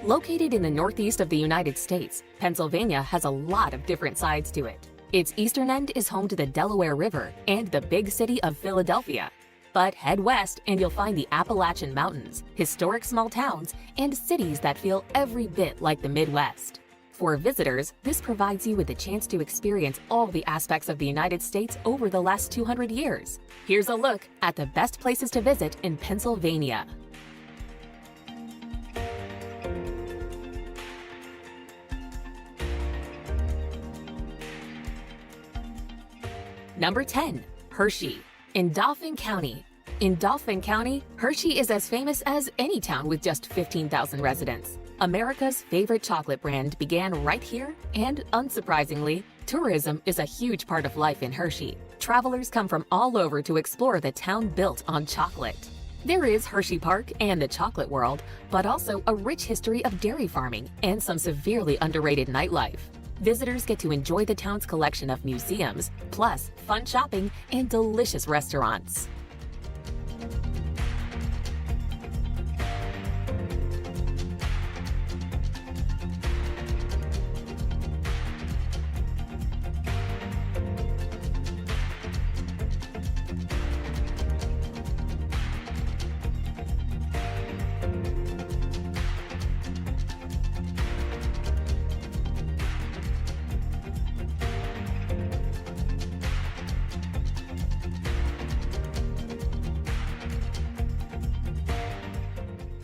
Located in the northeast of the United States, Pennsylvania has a lot of different sides to it. Its eastern end is home to the Delaware River and the big city of Philadelphia. But head west and you'll find the Appalachian Mountains, historic small towns, and cities that feel every bit like the Midwest. For visitors, this provides you with the chance to experience all the aspects of the United States over the last 200 years. Here's a look at the best places to visit in Pennsylvania. Number 10. Hershey. In Dauphin County. In Dauphin County, Hershey is as famous as any town with just 15,000 residents. America's favorite chocolate brand began right here, and unsurprisingly, tourism is a huge part of life in Hershey. Travelers come from all over to explore the town built on chocolate. There is Hershey Park and the chocolate world, but also a rich history of dairy farming and some severely underrated nightlife. Visitors get to enjoy the town's collection of museums, plus fun shopping and delicious restaurants.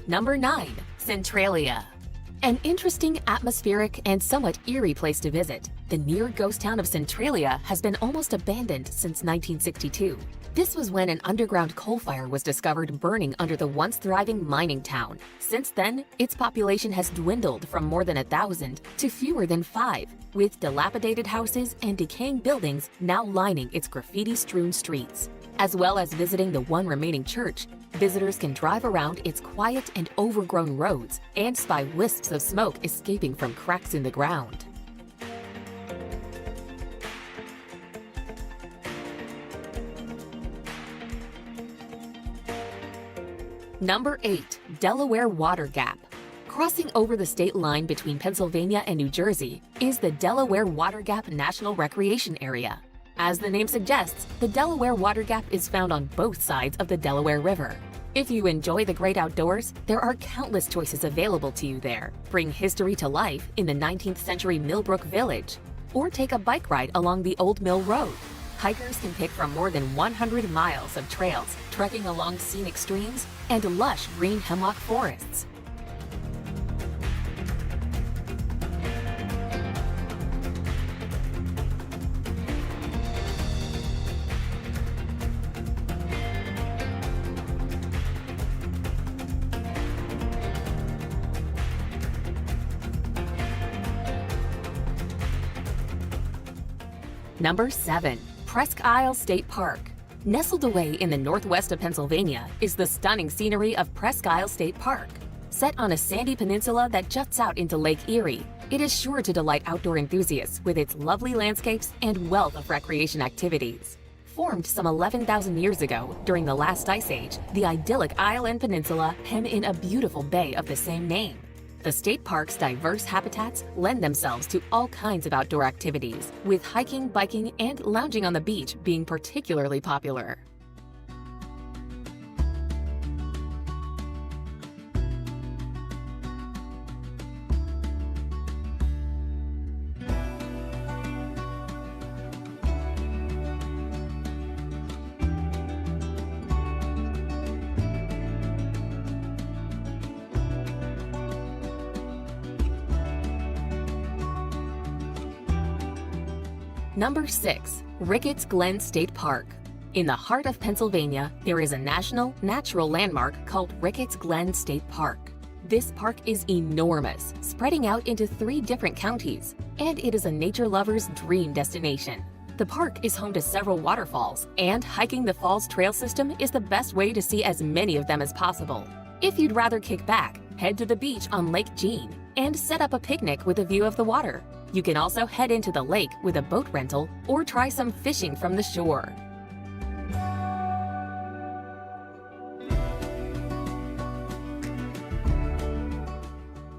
Number 9. Centralia. An interesting, atmospheric, and somewhat eerie place to visit, the near ghost town of Centralia has been almost abandoned since 1962. This was when an underground coal fire was discovered burning under the once thriving mining town. Since then, its population has dwindled from more than 1,000 to fewer than 5, with dilapidated houses and decaying buildings now lining its graffiti-strewn streets. As well as visiting the one remaining church, visitors can drive around its quiet and overgrown roads and spy wisps of smoke escaping from cracks in the ground. Number 8. Delaware Water Gap. Crossing over the state line between Pennsylvania and New Jersey is the Delaware Water Gap National Recreation Area. As the name suggests, the Delaware Water Gap is found on both sides of the Delaware River. If you enjoy the great outdoors, there are countless choices available to you there. Bring history to life in the 19th century Millbrook Village, or take a bike ride along the Old Mill Road. Hikers can pick from more than 100 miles of trails, trekking along scenic streams and lush green hemlock forests. Number 7. Presque Isle State Park. Nestled away in the northwest of Pennsylvania is the stunning scenery of Presque Isle State Park. Set on a sandy peninsula that juts out into Lake Erie, it is sure to delight outdoor enthusiasts with its lovely landscapes and wealth of recreation activities. Formed some 11,000 years ago during the last ice age, the idyllic isle and peninsula hem in a beautiful bay of the same name. The state park's diverse habitats lend themselves to all kinds of outdoor activities, with hiking, biking, and lounging on the beach being particularly popular. Number 6. Ricketts Glen State Park. In the heart of Pennsylvania, there is a national natural landmark called Ricketts Glen State Park. This park is enormous, spreading out into 3 different counties, and it is a nature lover's dream destination. The park is home to several waterfalls, and hiking the falls trail system is the best way to see as many of them as possible. If you'd rather kick back, head to the beach on Lake Jean and set up a picnic with a view of the water. You can also head into the lake with a boat rental or try some fishing from the shore.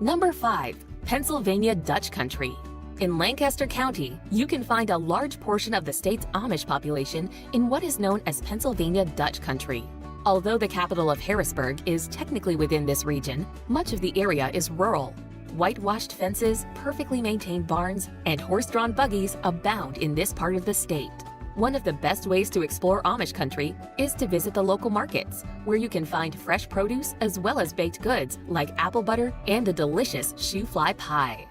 Number 5. Pennsylvania Dutch Country. In Lancaster County, you can find a large portion of the state's Amish population in what is known as Pennsylvania Dutch Country. Although the capital of Harrisburg is technically within this region, much of the area is rural. Whitewashed fences, perfectly maintained barns, and horse-drawn buggies abound in this part of the state. One of the best ways to explore Amish country is to visit the local markets, where you can find fresh produce as well as baked goods like apple butter and the delicious shoe fly pie.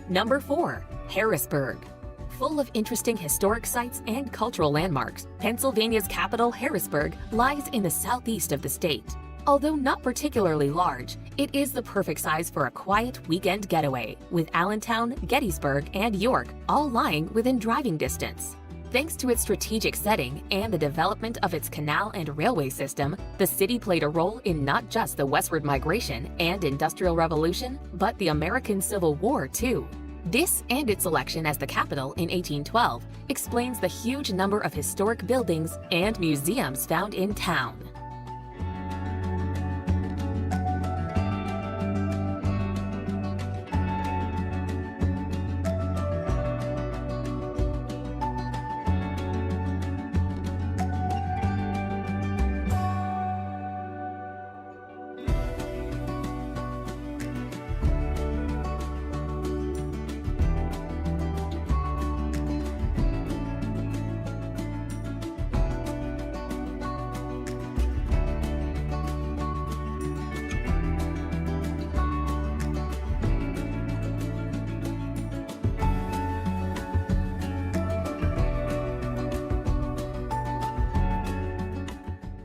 Number 4. Harrisburg. Full of interesting historic sites and cultural landmarks, Pennsylvania's capital, Harrisburg, lies in the southeast of the state. Although not particularly large, it is the perfect size for a quiet weekend getaway, with Allentown, Gettysburg, and York all lying within driving distance. Thanks to its strategic setting and the development of its canal and railway system, the city played a role in not just the westward migration and Industrial Revolution, but the American Civil War too. This and its selection as the capital in 1812 explains the huge number of historic buildings and museums found in town.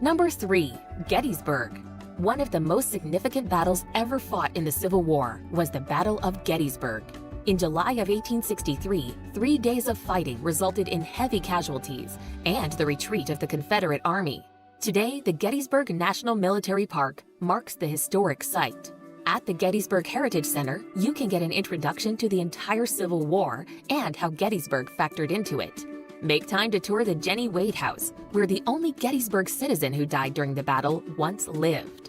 Number 3. Gettysburg. One of the most significant battles ever fought in the Civil War was the Battle of Gettysburg. In July of 1863, 3 days of fighting resulted in heavy casualties and the retreat of the Confederate Army. Today, the Gettysburg National Military Park marks the historic site. At the Gettysburg Heritage Center, you can get an introduction to the entire Civil War and how Gettysburg factored into it. Make time to tour the Jenny Wade House, where the only Gettysburg citizen who died during the battle once lived.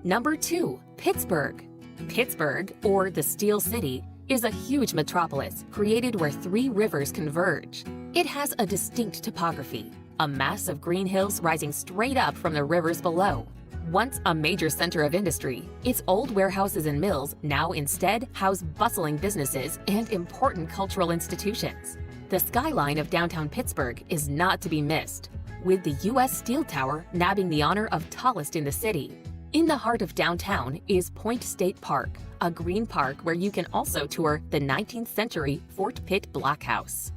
Number 2. Pittsburgh. Pittsburgh, or the Steel City, is a huge metropolis created where 3 rivers converge. It has a distinct topography, a mass of green hills rising straight up from the rivers below. Once a major center of industry, its old warehouses and mills now instead house bustling businesses and important cultural institutions. The skyline of downtown Pittsburgh is not to be missed, with the U.S. Steel Tower nabbing the honor of tallest in the city. In the heart of downtown is Point State Park, a green park where you can also tour the 19th century Fort Pitt Blockhouse.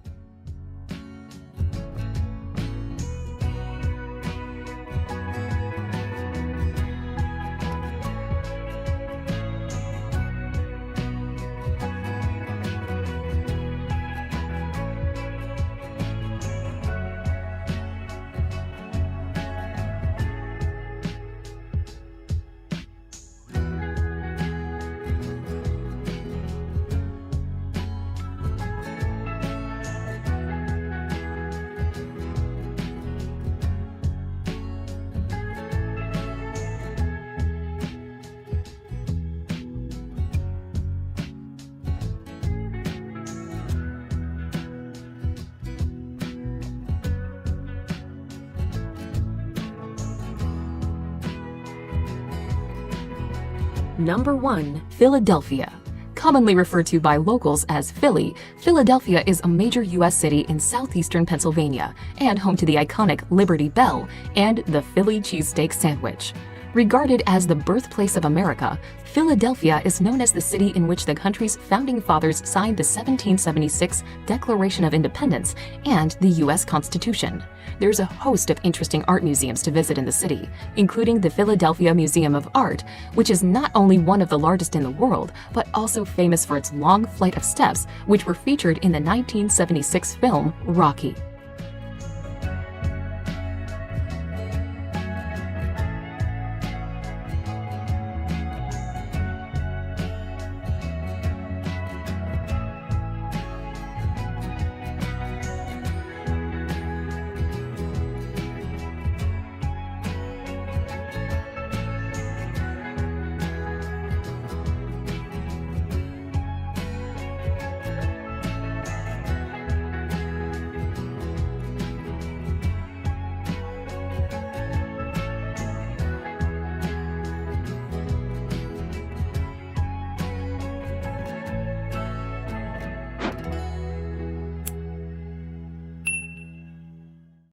Number 1. Philadelphia. Commonly referred to by locals as Philly, Philadelphia is a major U.S. city in southeastern Pennsylvania and home to the iconic Liberty Bell and the Philly cheesesteak sandwich. Regarded as the birthplace of America, Philadelphia is known as the city in which the country's founding fathers signed the 1776 Declaration of Independence and the U.S. Constitution. There's a host of interesting art museums to visit in the city, including the Philadelphia Museum of Art, which is not only one of the largest in the world, but also famous for its long flight of steps, which were featured in the 1976 film Rocky.